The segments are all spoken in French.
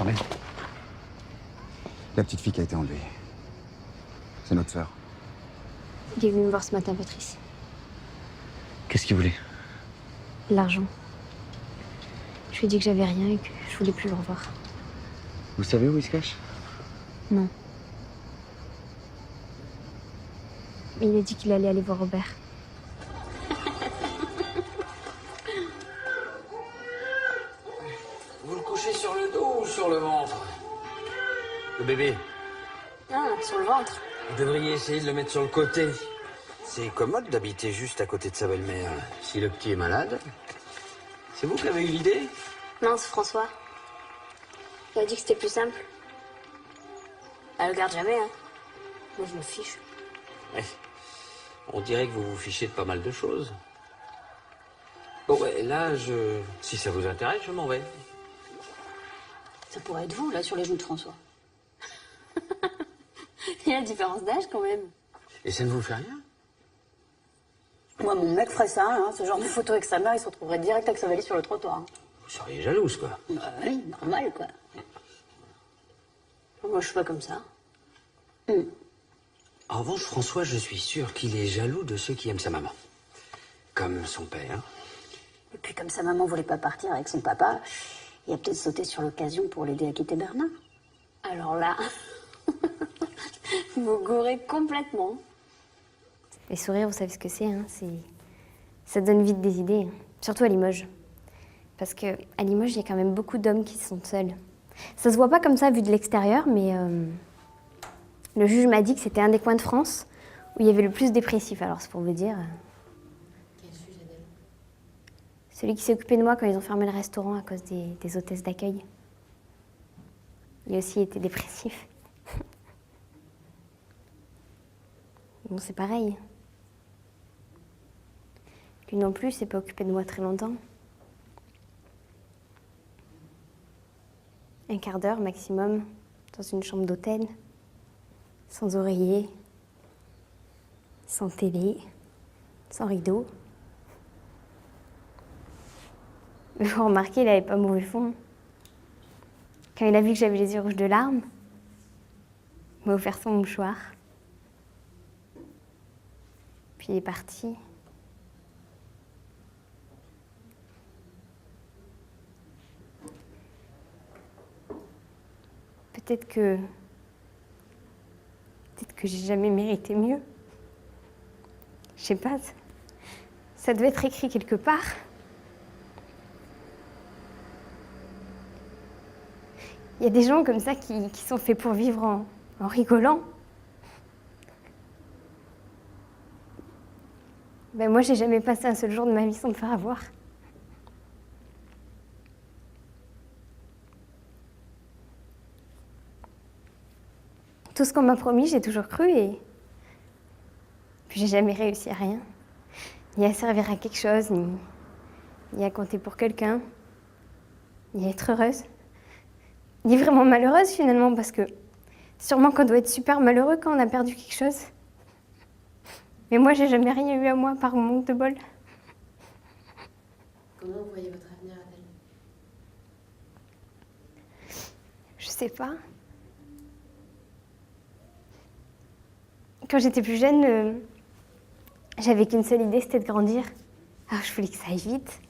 entendez? La petite fille qui a été enlevée. C'est notre sœur. Il est venu me voir ce matin, Patrice. Qu'est-ce qu'il voulait? L'argent. Je lui ai dit que j'avais rien et que je voulais plus le revoir. Vous savez où il se cache? Non. Mais il a dit qu'il allait aller voir Robert. Vous le couchez sur le dos ou sur le ventre? Le bébé. Ah, sur le ventre. Vous devriez essayer de le mettre sur le côté. C'est commode d'habiter juste à côté de sa belle-mère. Si le petit est malade, c'est vous qui avez eu l'idée? Non, c'est François. Il a dit que c'était plus simple. Elle le garde jamais, hein. Moi, je me fiche. Ouais. On dirait que vous vous fichez de pas mal de choses. Bon, ouais, là, si ça vous intéresse, je m'en vais. Ça pourrait être vous, là, sur les genoux de François. Il y a une différence d'âge, quand même. Et ça ne vous fait rien? Moi, mon mec ferait ça, hein, ce genre de photo avec sa mère, il se retrouverait direct avec sa valise sur le trottoir. Hein. Vous seriez jalouse, quoi. Bah oui, normal, quoi. Moi, je suis pas comme ça. En revanche, François, je suis sûr qu'il est jaloux de ceux qui aiment sa maman. Comme son père. Et puis, comme sa maman voulait pas partir avec son papa, il a peut-être sauté sur l'occasion pour l'aider à quitter Bernard. Alors là, vous gourrez complètement. Les sourires, vous savez ce que c'est, hein, ça donne vite des idées, hein. Surtout à Limoges. Parce qu'à Limoges, il y a quand même beaucoup d'hommes qui sont seuls. Ça se voit pas comme ça vu de l'extérieur, mais le juge m'a dit que c'était un des coins de France où il y avait le plus de dépressifs. Alors c'est pour vous dire. Quel sujet d'elle? Celui qui s'est occupé de moi quand ils ont fermé le restaurant à cause des hôtesses d'accueil. Il a aussi été dépressif. Bon, c'est pareil. Lui non plus, il s'est pas occupé de moi très longtemps. Un quart d'heure maximum, dans une chambre d'hôtel, sans oreiller, sans télé, sans rideau. Mais vous remarquez, il avait pas mauvais fond. Quand il a vu que j'avais les yeux rouges de larmes, il m'a offert son mouchoir. Puis il est parti. Peut-être que j'ai jamais mérité mieux. Je sais pas, ça devait être écrit quelque part. Il y a des gens comme ça qui sont faits pour vivre en rigolant. Ben moi, j'ai jamais passé un seul jour de ma vie sans me faire avoir. Tout ce qu'on m'a promis, j'ai toujours cru et puis j'ai jamais réussi à rien. Ni à servir à quelque chose, ni à compter pour quelqu'un, ni à être heureuse. Ni vraiment malheureuse finalement, parce que sûrement qu'on doit être super malheureux quand on a perdu quelque chose. Mais moi, j'ai jamais rien eu à moi par manque de bol. Comment vous voyez votre avenir, Adèle? Je sais pas. Quand j'étais plus jeune, j'avais qu'une seule idée, c'était de grandir. Alors je voulais que ça aille vite.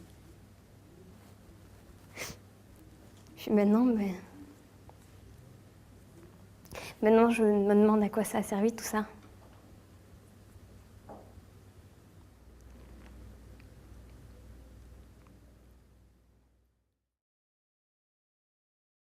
Puis maintenant, maintenant je me demande à quoi ça a servi tout ça.